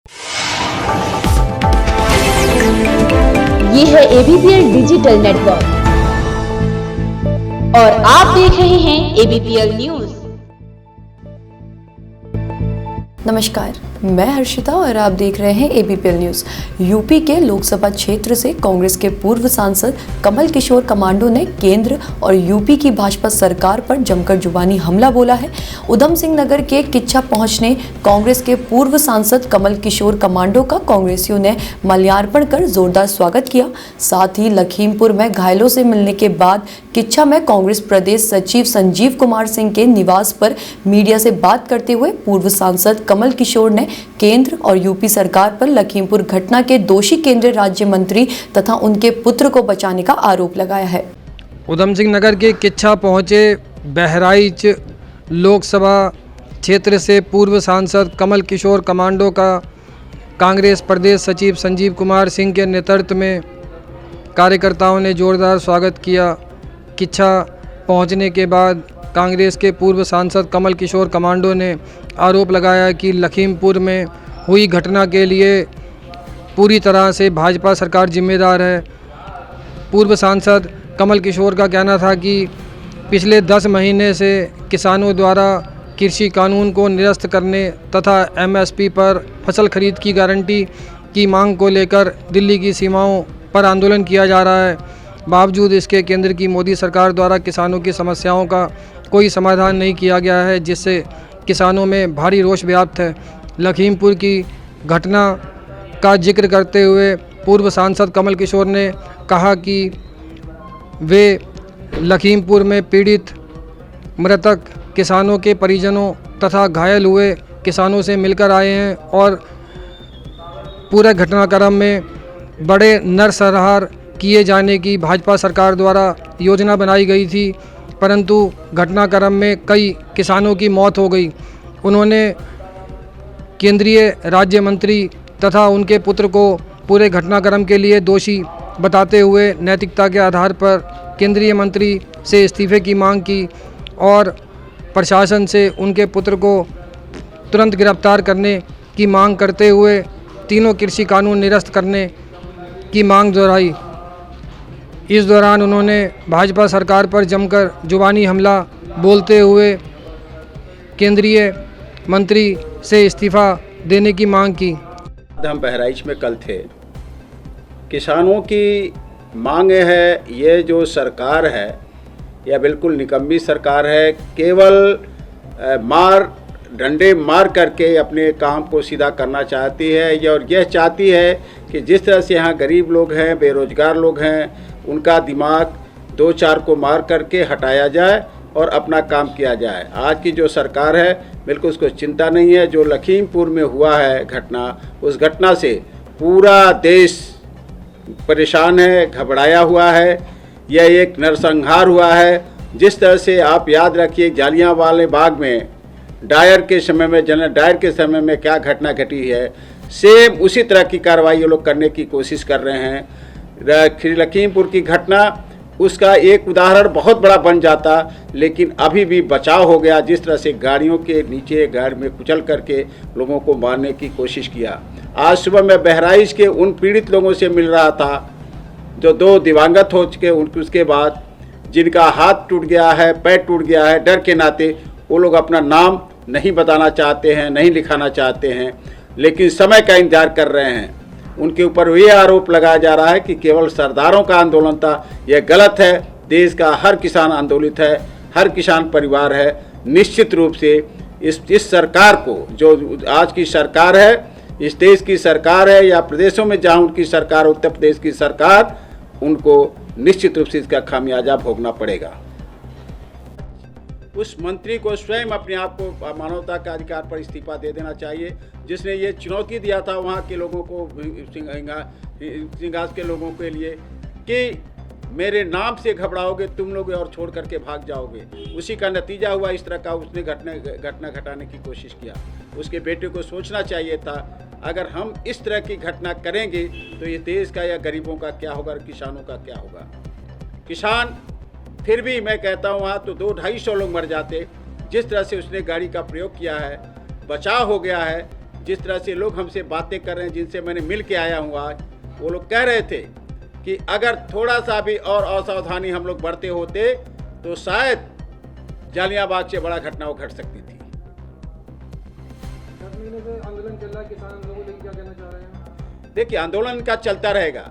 ये है ABPL digital network और आप देख रहे हैं ABPL न्यूज। नमस्कार, मैं हर्षिता और आप देख रहे हैं ABPL न्यूज। यूपी के लोकसभा क्षेत्र से कांग्रेस के पूर्व सांसद कमल किशोर कमांडो ने केंद्र और यूपी की भाजपा सरकार पर जमकर जुबानी हमला बोला है। उधम सिंह नगर के किच्छा पहुंचने कांग्रेस के पूर्व सांसद कमल किशोर कमांडो का कांग्रेसियों ने माल्यार्पण कर जोरदार स्वागत किया। साथ ही लखीमपुर में घायलों से मिलने के बाद किच्छा में कांग्रेस प्रदेश सचिव संजीव कुमार सिंह के निवास पर मीडिया से बात करते हुए पूर्व सांसद कमल किशोर ने केंद्र और यूपी सरकार पर लखीमपुर घटना के दोषी केंद्रीय राज्य मंत्री तथा उनके पुत्र को बचाने का आरोप लगाया है। उधम सिंह नगर के किच्छा पहुंचे बहराइच लोकसभा क्षेत्र से पूर्व सांसद कमल किशोर कमांडो का कांग्रेस प्रदेश सचिव संजीव कुमार सिंह के नेतृत्व में कार्यकर्ताओं ने जोरदार स्वागत किया। किच्छा पहुंचने के बाद कांग्रेस के पूर्व सांसद कमल किशोर कमांडो ने आरोप लगाया कि लखीमपुर में हुई घटना के लिए पूरी तरह से भाजपा सरकार जिम्मेदार है। पूर्व सांसद कमल किशोर का कहना था कि पिछले 10 महीने से किसानों द्वारा कृषि कानून को निरस्त करने तथा MSP पर फसल खरीद की गारंटी की मांग को लेकर दिल्ली की सीमाओं पर आंदोलन किया जा रहा है। बावजूद इसके केंद्र की मोदी सरकार द्वारा किसानों की समस्याओं का कोई समाधान नहीं किया गया है, जिससे किसानों में भारी रोष व्याप्त है। लखीमपुर की घटना का जिक्र करते हुए पूर्व सांसद कमल किशोर ने कहा कि वे लखीमपुर में पीड़ित मृतक किसानों के परिजनों तथा घायल हुए किसानों से मिलकर आए हैं और पूरे घटनाक्रम में बड़े नरसंहार किए जाने की भाजपा सरकार द्वारा योजना बनाई गई थी, परंतु घटनाक्रम में कई किसानों की मौत हो गई। उन्होंने केंद्रीय राज्य मंत्री तथा उनके पुत्र को पूरे घटनाक्रम के लिए दोषी बताते हुए नैतिकता के आधार पर केंद्रीय मंत्री से इस्तीफे की मांग की और प्रशासन से उनके पुत्र को तुरंत गिरफ्तार करने की मांग करते हुए तीनों कृषि कानून निरस्त करने की मांग दोहराई। इस दौरान उन्होंने भाजपा सरकार पर जमकर जुबानी हमला बोलते हुए केंद्रीय मंत्री से इस्तीफा देने की मांग की। हम बहराइच में कल थे। किसानों की मांग है, ये जो सरकार है यह बिल्कुल निकम्मी सरकार है। केवल डंडे मार करके अपने काम को सीधा करना चाहती है और यह चाहती है कि जिस तरह से यहाँ गरीब लोग हैं, बेरोजगार लोग हैं, उनका दिमाग 2-4 को मार करके हटाया जाए और अपना काम किया जाए। आज की जो सरकार है बिल्कुल उसको चिंता नहीं है। जो लखीमपुर में हुआ है घटना, उस घटना से पूरा देश परेशान है, घबराया हुआ है। यह एक नरसंहार हुआ है। जिस तरह से आप याद रखिए जालियांवाला बाग में डायर के समय में, जनरल डायर के समय में क्या घटना घटी है, सेम उसी तरह की कार्रवाई ये लोग करने की कोशिश कर रहे हैं। लखीमपुर की घटना उसका एक उदाहरण बहुत बड़ा बन जाता, लेकिन अभी भी बचाव हो गया। जिस तरह से गाड़ियों के नीचे गाड़ी में कुचल करके लोगों को मारने की कोशिश किया। आज सुबह मैं बहराइच के उन पीड़ित लोगों से मिल रहा था जो 2 दिवंगत हो चुके, उसके बाद जिनका हाथ टूट गया है, पैर टूट गया है। डर के नाते वो लोग अपना नाम नहीं बताना चाहते हैं, नहीं लिखाना चाहते हैं, लेकिन समय का इंतजार कर रहे हैं। उनके ऊपर ये आरोप लगाया जा रहा है कि केवल सरदारों का आंदोलन था। यह गलत है। देश का हर किसान आंदोलित है, हर किसान परिवार है। निश्चित रूप से इस सरकार को, जो आज की सरकार है, इस देश की सरकार है या प्रदेशों में जहां उनकी सरकार, उत्तर प्रदेश की सरकार, उनको निश्चित रूप से इसका खामियाजा भोगना पड़ेगा। उस मंत्री को स्वयं अपने आप को मानवता के अधिकार पर इस्तीफा दे देना चाहिए, जिसने ये चुनौती दिया था वहाँ के लोगों को, सिंघास के लोगों के लिए, कि मेरे नाम से घबराओगे तुम लोग और छोड़ करके भाग जाओगे। उसी का नतीजा हुआ इस तरह का। उसने घटना घटाने की कोशिश किया। उसके बेटे को सोचना चाहिए था, अगर हम इस तरह की घटना करेंगे तो ये देश का या गरीबों का क्या होगा, किसानों का क्या होगा। किसान फिर भी मैं कहता हूँ वहाँ तो 200-250 लोग मर जाते। जिस तरह से उसने गाड़ी का प्रयोग किया है, बचाव हो गया है। जिस तरह से लोग हमसे बातें कर रहे हैं, जिनसे मैंने मिल के आया हूँ आज, वो लोग कह रहे थे कि अगर थोड़ा सा भी और असावधानी हम लोग बरते होते तो शायद जालियांवाला से बड़ा घटना घट सकती थी। 10 महीने से आंदोलन चल रहा है, किसान लोगों को लेकर क्या कहना चाह रहे हैं? देखिए, आंदोलन का चलता रहेगा,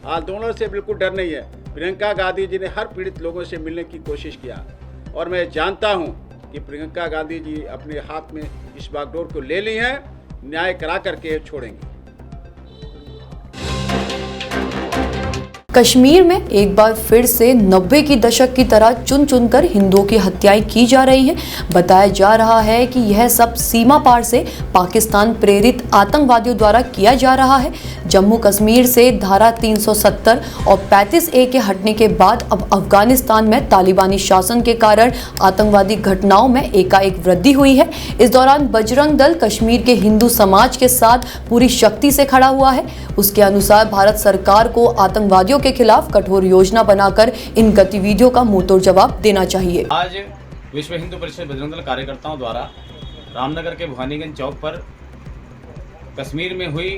आंदोलन से बिल्कुल डर नहीं है। प्रियंका गांधी जी ने हर पीड़ित लोगों से मिलने की कोशिश किया और मैं जानता हूं कि प्रियंका गांधी जी अपने हाथ में इस बागडोर को ले ली है, न्याय करा करके छोड़ेंगी। कश्मीर में एक बार फिर से 90 की दशक की तरह चुन चुनकर हिंदुओं की हत्याएं की जा रही हैं। बताया जा रहा है कि यह सब सीमा पार से पाकिस्तान प्रेरित आतंकवादियों द्वारा किया जा रहा है। जम्मू कश्मीर से धारा 370 और 35A के हटने के बाद अब अफगानिस्तान में तालिबानी शासन के कारण आतंकवादी घटनाओं में एकाएक वृद्धि हुई है। इस दौरान बजरंग दल कश्मीर के हिंदू समाज के साथ पूरी शक्ति से खड़ा हुआ है। उसके अनुसार भारत सरकार को आतंकवादियों के खिलाफ कठोर योजना बनाकर इन गतिविधियों का मुंहतोड़ जवाब देना चाहिए। आज विश्व हिंदू परिषद बजरंग दल कार्यकर्ताओं द्वारा रामनगर के भवानीगंज चौक पर कश्मीर में हुई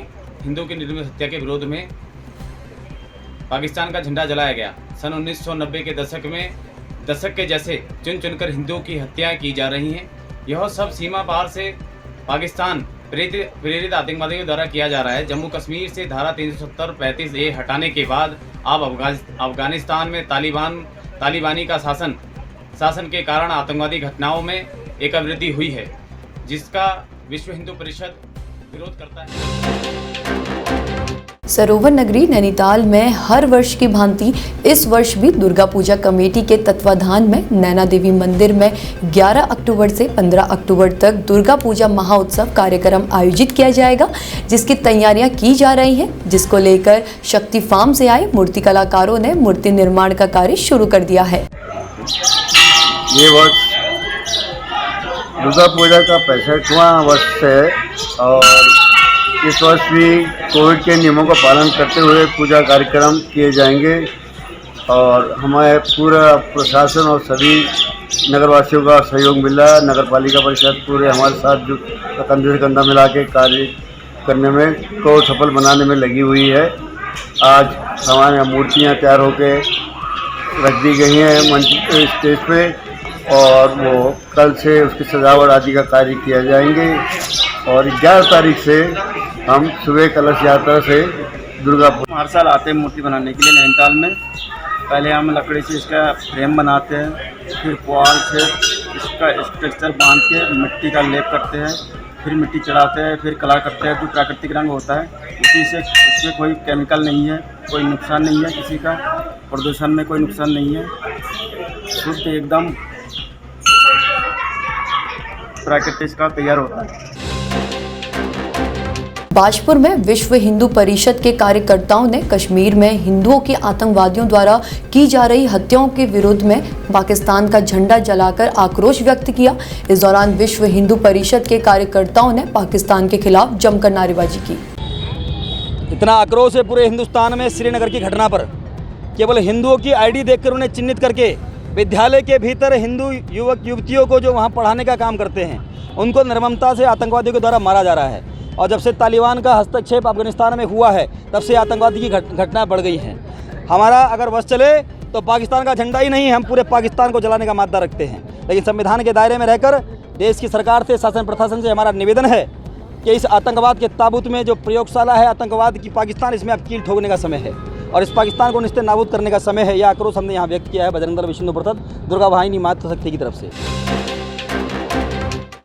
हिंदू की निर्मम हत्या के विरोध में पाकिस्तान का झंडा जलाया गया। सन 1990 के दशक के जैसे चुन चुनकर हिंदुओं की हत्याएं की जा रही हैं। यह सब सीमा पार से पाकिस्तान प्रेरित आतंकवादियों द्वारा किया जा रहा है। जम्मू कश्मीर से धारा 370 35A हटाने के बाद अब अफगानिस्तान में तालिबानी का शासन के कारण आतंकवादी घटनाओं में एक वृद्धि हुई है, जिसका विश्व हिंदू परिषद विरोध करता है। सरोवर नगरी नैनीताल में हर वर्ष की भांति इस वर्ष भी दुर्गा पूजा कमेटी के तत्वाधान में नैना देवी मंदिर में 11 अक्टूबर से 15 अक्टूबर तक दुर्गा पूजा महाउत्सव कार्यक्रम आयोजित किया जाएगा, जिसकी तैयारियां की जा रही हैं, जिसको लेकर शक्ति फार्म से आए मूर्ति कलाकारों ने मूर्ति निर्माण का कार्य शुरू कर दिया है। ये वर्ष दुर्गा पूजा का 65वां वर्ष है और इस वर्ष भी कोविड के नियमों का पालन करते हुए पूजा कार्यक्रम किए जाएंगे और हमारे पूरा प्रशासन और सभी नगरवासियों का सहयोग मिला। नगर पालिका परिषद पूरे हमारे साथ जो कंधे से कंधा मिला के कार्य करने में को सफल बनाने में लगी हुई है। आज हमारे यहाँ मूर्तियाँ तैयार होकर रख दी गई हैं मंच स्टेज पे और वो कल से उसकी सजावट आदि का कार्य किया जाएंगे और 11 तारीख से हम सुबह कलश यात्रा से दुर्गा पूजा हर साल आते हैं मूर्ति बनाने के लिए नैनीताल में। पहले हम लकड़ी से इसका फ्रेम बनाते हैं, फिर पुआल से इसका स्ट्रक्चर बांध के मिट्टी का लेप करते हैं, फिर मिट्टी चढ़ाते हैं, फिर कलर करते हैं। जो प्राकृतिक रंग होता है उसी से, इसमें कोई केमिकल नहीं है, कोई नुकसान नहीं है, किसी का प्रदूषण में कोई नुकसान नहीं है, शुद्ध एकदम प्राकृतिक का तैयार होता है। बाजपुर में विश्व हिंदू परिषद के कार्यकर्ताओं ने कश्मीर में हिंदुओं की आतंकवादियों द्वारा की जा रही हत्याओं के विरोध में पाकिस्तान का झंडा जलाकर आक्रोश व्यक्त किया। इस दौरान विश्व हिंदू परिषद के कार्यकर्ताओं ने पाकिस्तान के खिलाफ जमकर नारेबाजी की। इतना आक्रोश है पूरे हिंदुस्तान में श्रीनगर की घटना पर। केवल हिंदुओं की आईडी देखकर उन्हें चिन्हित करके विद्यालय के भीतर हिंदू युवक युवतियों को जो वहाँ पढ़ाने का काम करते हैं उनको निर्ममता से आतंकवादियों के द्वारा मारा जा रहा है। और जब से तालिबान का हस्तक्षेप अफगानिस्तान में हुआ है तब से आतंकवादी की घटनाएं बढ़ गई हैं। हमारा अगर बस चले तो पाकिस्तान का झंडा ही नहीं, हम पूरे पाकिस्तान को जलाने का मादा रखते हैं। लेकिन संविधान के दायरे में रहकर देश की सरकार से, शासन प्रशासन से हमारा निवेदन है कि इस आतंकवाद के ताबूत में जो प्रयोगशाला है आतंकवाद की पाकिस्तान, इसमें अब कील ठोकने का समय है और इस पाकिस्तान को निस्ते नाबूद करने का समय है। यह आक्रोश हमने यहाँ व्यक्त किया है बजरंग दल विश्व हिंदू परिषद दुर्गा वाहिनी मातृशक्ति की तरफ से।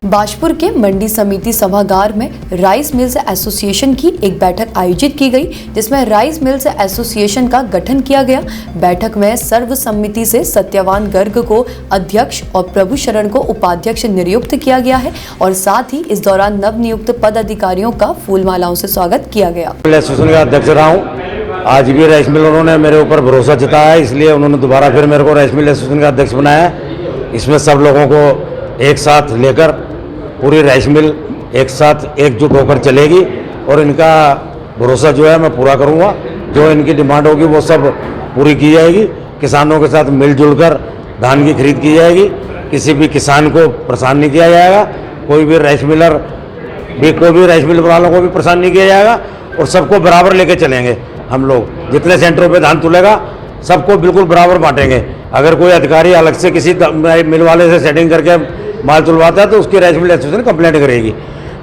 बाजपुर के मंडी समिति सभागार में राइस मिल्स एसोसिएशन की एक बैठक आयोजित की गई, जिसमें राइस मिल्स एसोसिएशन का गठन किया गया। बैठक में सर्वसम्मति से सत्यवान गर्ग को अध्यक्ष और प्रभु शरण को उपाध्यक्ष नियुक्त किया गया है और साथ ही इस दौरान नवनियुक्त पदाधिकारियों का फूलमालाओं से स्वागत किया गया। एसोसिएशन का अध्यक्ष रहा हूँ। आज भी राइस मिल उन्होंने मेरे ऊपर भरोसा जताया है, इसलिए उन्होंने दोबारा फिर मेरे को राइस मिल एसोसिएशन का अध्यक्ष बनाया। इसमें सब लोगों को एक साथ लेकर पूरी राइस मिल एक साथ एकजुट होकर चलेगी और इनका भरोसा जो है मैं पूरा करूंगा। जो इनकी डिमांड होगी वो सब पूरी की जाएगी। किसानों के साथ मिलजुल कर धान की खरीद की जाएगी। किसी भी किसान को परेशान नहीं किया जाएगा। कोई भी राइस मिलर भी कोई भी राइस मिल वालों को भी परेशान नहीं किया जाएगा और सबको बराबर लेके चलेंगे। हम लोग जितने सेंटरों पे धान तुलेगा सबको बिल्कुल बराबर बांटेंगे। अगर कोई अधिकारी अलग से किसी मिल वाले से सेटिंग करके माल तुलवाता है तो उसकी राइस मिल एसोसिएशन कंप्लेंट करेगी।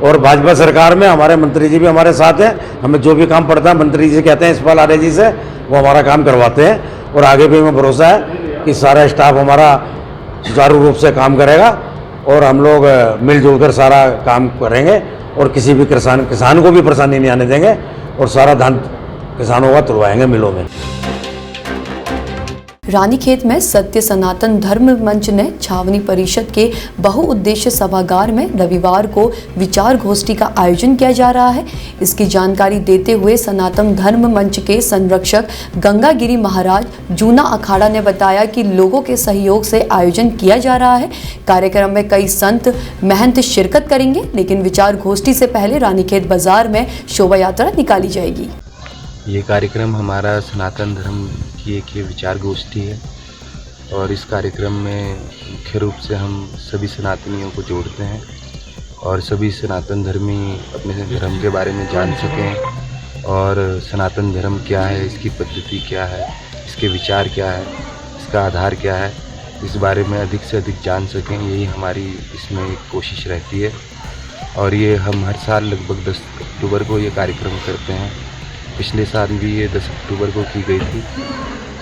और भाजपा सरकार में हमारे मंत्री जी भी हमारे साथ हैं। हमें जो भी काम पड़ता है मंत्री जी से कहते हैं, इस्पाल आर्य जी से, वो हमारा काम करवाते हैं। और आगे भी हमें भरोसा है कि सारा स्टाफ हमारा सुचारू रूप से काम करेगा और हम लोग मिलजुल कर सारा काम करेंगे और किसी भी किसान को भी परेशानी नहीं आने देंगे और सारा धान किसानों का तुलवाएंगे मिलों में। रानीखेत में सत्य सनातन धर्म मंच ने छावनी परिषद के बहुउद्देश्य सभागार में रविवार को विचार गोष्ठी का आयोजन किया जा रहा है। इसकी जानकारी देते हुए सनातन धर्म मंच के संरक्षक गंगागिरी महाराज जूना अखाड़ा ने बताया कि लोगों के सहयोग से आयोजन किया जा रहा है। कार्यक्रम में कई संत महंत शिरकत करेंगे, लेकिन विचार गोष्ठी से पहले रानीखेत बाजार में शोभा यात्रा निकाली जाएगी। ये कार्यक्रम हमारा सनातन धर्म की एक विचार गोष्ठी है और इस कार्यक्रम में मुख्य रूप से हम सभी सनातनियों को जोड़ते हैं और सभी सनातन धर्मी अपने धर्म के बारे में जान सकें और सनातन धर्म क्या है, इसकी पद्धति क्या है, इसके विचार क्या है, इसका आधार क्या है, इस बारे में अधिक से अधिक जान सकें। यही हमारी इसमें एक कोशिश रहती है और ये हम हर साल लगभग 10 अक्टूबर को ये कार्यक्रम करते हैं। पिछले साल भी ये 10 अक्टूबर को की गई थी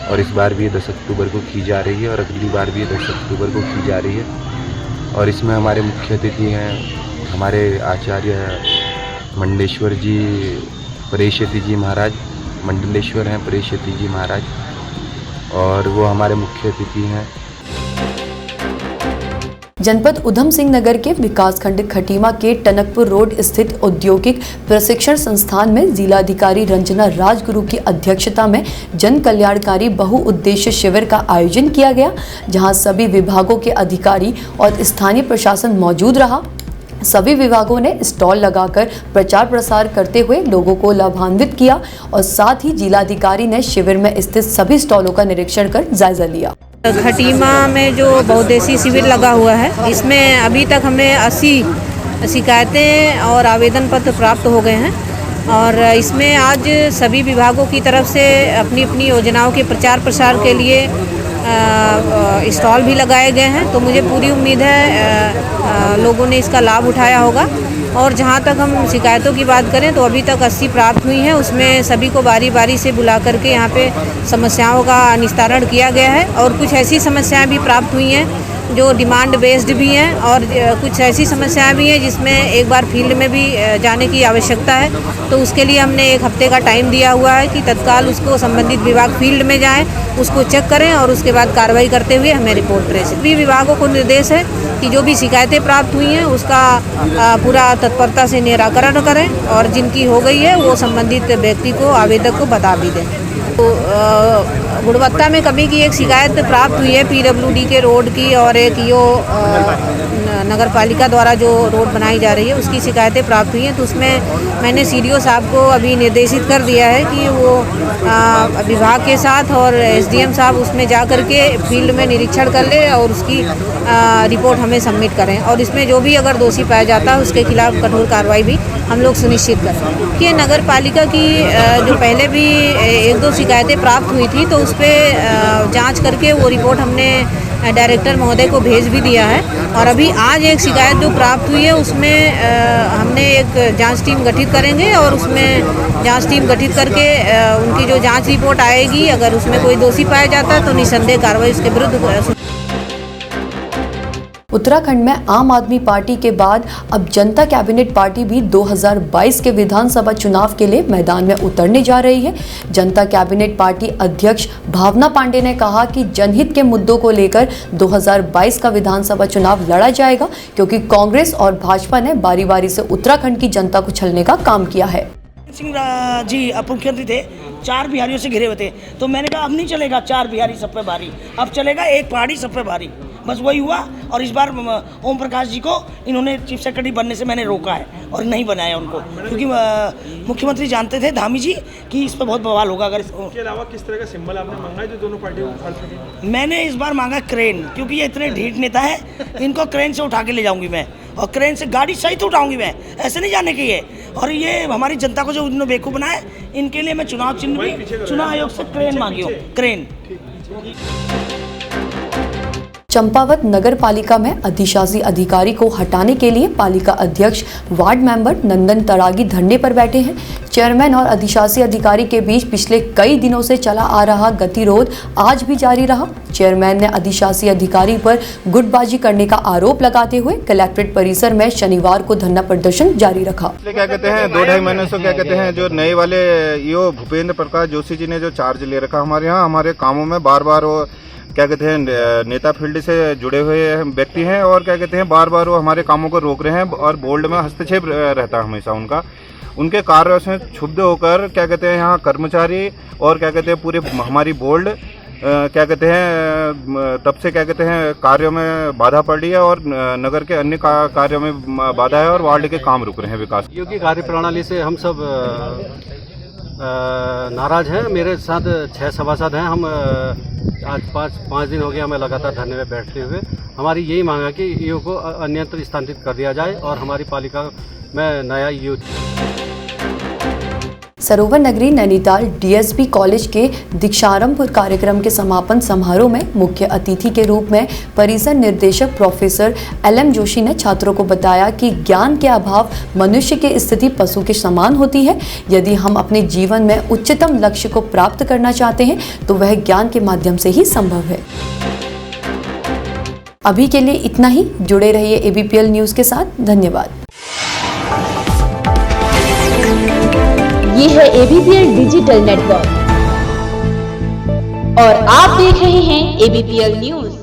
और इस बार भी ये 10 अक्टूबर को की जा रही है और अगली बार भी ये 10 अक्टूबर को की जा रही है। और इसमें हमारे मुख्य अतिथि हैं हमारे आचार्य मंडलेश्वर जी, परेशयति जी महाराज, मंडलेश्वर हैं परेशयति जी महाराज, और वो हमारे मुख्य अतिथि हैं। जनपद उधम सिंह नगर के विकासखंड खटीमा के टनकपुर रोड स्थित औद्योगिक प्रशिक्षण संस्थान में जिलाधिकारी रंजना राजगुरु की अध्यक्षता में जन कल्याणकारी बहुउद्देश्य शिविर का आयोजन किया गया, जहां सभी विभागों के अधिकारी और स्थानीय प्रशासन मौजूद रहा। सभी विभागों ने स्टॉल लगाकर प्रचार प्रसार करते हुए लोगों को लाभान्वित किया और साथ ही जिलाधिकारी ने शिविर में स्थित सभी स्टॉलों का निरीक्षण कर जायजा लिया। खटीमा में जो बहुउद्देशीय शिविर लगा हुआ है, इसमें अभी तक हमें 80 शिकायतें और आवेदन पत्र प्राप्त हो गए हैं और इसमें आज सभी विभागों की तरफ से अपनी अपनी योजनाओं के प्रचार प्रसार के लिए स्टॉल भी लगाए गए हैं। तो मुझे पूरी उम्मीद है लोगों ने इसका लाभ उठाया होगा। और जहाँ तक हम शिकायतों की बात करें तो अभी तक 80 प्राप्त हुई हैं, उसमें सभी को बारी बारी से बुला करके यहाँ पे समस्याओं का निस्तारण किया गया है। और कुछ ऐसी समस्याएं भी प्राप्त हुई हैं जो डिमांड बेस्ड भी हैं और कुछ ऐसी समस्याएं भी हैं जिसमें एक बार फील्ड में भी जाने की आवश्यकता है। तो उसके लिए हमने 1 हफ्ते का टाइम दिया हुआ है कि तत्काल उसको संबंधित विभाग फील्ड में जाएं, उसको चेक करें और उसके बाद कार्रवाई करते हुए हमें रिपोर्ट करें। सभी विभागों को निर्देश है कि जो भी शिकायतें प्राप्त हुई हैं उसका पूरा तत्परता से निराकरण करें और जिनकी हो गई है वो संबंधित व्यक्ति को, आवेदक को बता भी दें। तो गुणवत्ता में कमी की एक शिकायत प्राप्त हुई है पीडब्ल्यूडी के रोड की और एक नगर पालिका द्वारा जो रोड बनाई जा रही है उसकी शिकायतें प्राप्त हुई हैं। तो उसमें मैंने सीडीओ साहब को अभी निर्देशित कर दिया है कि वो विभाग के साथ और एसडीएम साहब उसमें जा कर के फील्ड में निरीक्षण कर ले और उसकी रिपोर्ट हमें सबमिट करें और इसमें जो भी अगर दोषी पाया जाता है उसके खिलाफ कठोर कार्रवाई भी हम लोग सुनिश्चित करें। कि नगर पालिका की जो पहले भी 1-2 शिकायतें प्राप्त हुई थी तो उस पर जाँच करके वो रिपोर्ट हमने डायरेक्टर महोदय को भेज भी दिया है। और अभी आज एक शिकायत जो प्राप्त हुई है उसमें हमने एक जांच टीम गठित करेंगे और उसमें जांच टीम गठित करके उनकी जो जांच रिपोर्ट आएगी, अगर उसमें कोई दोषी पाया जाता है तो निसंदेह कार्रवाई उसके विरुद्ध। उत्तराखंड में आम आदमी पार्टी के बाद अब जनता कैबिनेट पार्टी भी 2022 के विधानसभा चुनाव के लिए मैदान में उतरने जा रही है। जनता कैबिनेट पार्टी अध्यक्ष भावना पांडे ने कहा कि जनहित के मुद्दों को लेकर 2022 का विधानसभा चुनाव लड़ा जाएगा, क्योंकि कांग्रेस और भाजपा ने बारी बारी से उत्तराखंड की जनता को छलने का काम किया है। सिंह जी अब मुख्यमंत्री थे, 4 बिहारियों से घिरे हुए थे, तो मैंने कहा अब नहीं चलेगा 4 बिहारी सब पे भारी, अब चलेगा एक पहाड़ी सब पे भारी। बस वही हुआ और इस बार ओम प्रकाश जी को इन्होंने चीफ सेक्रेटरी बनने से मैंने रोका है और नहीं बनाया उनको, क्योंकि मुख्यमंत्री जानते थे धामी जी कि इस पर बहुत बवाल होगा। अगर इसके अलावा किस तरह का सिंबल आपने मांगा है जो दोनों पार्टियों को खर्च करें? मैंने इस बार मांगा क्रेन, क्योंकि ये इतने ढीठ नेता है, इनको क्रेन से उठा के ले जाऊंगी मैं और क्रेन से गाड़ी सहित उठाऊंगी मैं, ऐसे नहीं जाने की है। और ये हमारी जनता को जो उन्होंने बेवकूफ़ बनाया, इनके लिए मैं चुनाव चिन्ह भी चुनाव आयोग से क्रेन मांगी हूँ, क्रेन। चंपावत नगर पालिका में अधिशासी अधिकारी को हटाने के लिए पालिका अध्यक्ष वार्ड मेंबर नंदन तरागी धरने पर बैठे हैं। चेयरमैन और अधिशासी अधिकारी के बीच पिछले कई दिनों से चला आ रहा गतिरोध आज भी जारी रहा। चेयरमैन ने अधिशासी अधिकारी पर गुटबाजी करने का आरोप लगाते हुए कलेक्ट्रेट परिसर में शनिवार को धरना प्रदर्शन जारी रखा। क्या कहते हैं 2-2.5 महीने से क्या कहते हैं जो नए वाले ईओ भूपेंद्र प्रकाश जोशी जी ने जो चार्ज ले रखा हमारे यहाँ, हमारे कामों में बार बार वो क्या कहते हैं नेता फील्ड से जुड़े हुए व्यक्ति हैं और क्या कहते हैं बार बार वो हमारे कामों को रोक रहे हैं और बोर्ड में हस्तक्षेप रहता है हमेशा उनका। उनके कार्यों से क्षुब्ध होकर क्या कहते हैं यहाँ कर्मचारी और क्या कहते हैं पूरे हमारी बोर्ड क्या कहते हैं तब से क्या कहते हैं कार्यों में बाधा पड़ रही है और नगर के अन्य कार्यों में बाधा है और वार्ड के काम रुक रहे हैं विकास। योगी कार्य प्रणाली से हम सब नाराज हैं। मेरे साथ 6 सभासद हैं। हम आज 5 दिन हो गए हमें लगातार धरने में बैठते हुए। हमारी यही मांग है कि ईओ को अन्यत्र स्थानांतरित कर दिया जाए और हमारी पालिका में नया ईओ। सरोवर नगरी नैनीताल डीएसबी कॉलेज के दीक्षारंभ कार्यक्रम के समापन समारोह में मुख्य अतिथि के रूप में परिसर निर्देशक प्रोफेसर LM जोशी ने छात्रों को बताया कि ज्ञान के अभाव मनुष्य की स्थिति पशु के समान होती है। यदि हम अपने जीवन में उच्चतम लक्ष्य को प्राप्त करना चाहते हैं तो वह ज्ञान के माध्यम से ही संभव है। अभी के लिए इतना ही। जुड़े रहिए ABPL न्यूज के साथ। धन्यवाद। ये है ABPL डिजिटल नेटवर्क और आप देख रहे हैं ABPL न्यूज।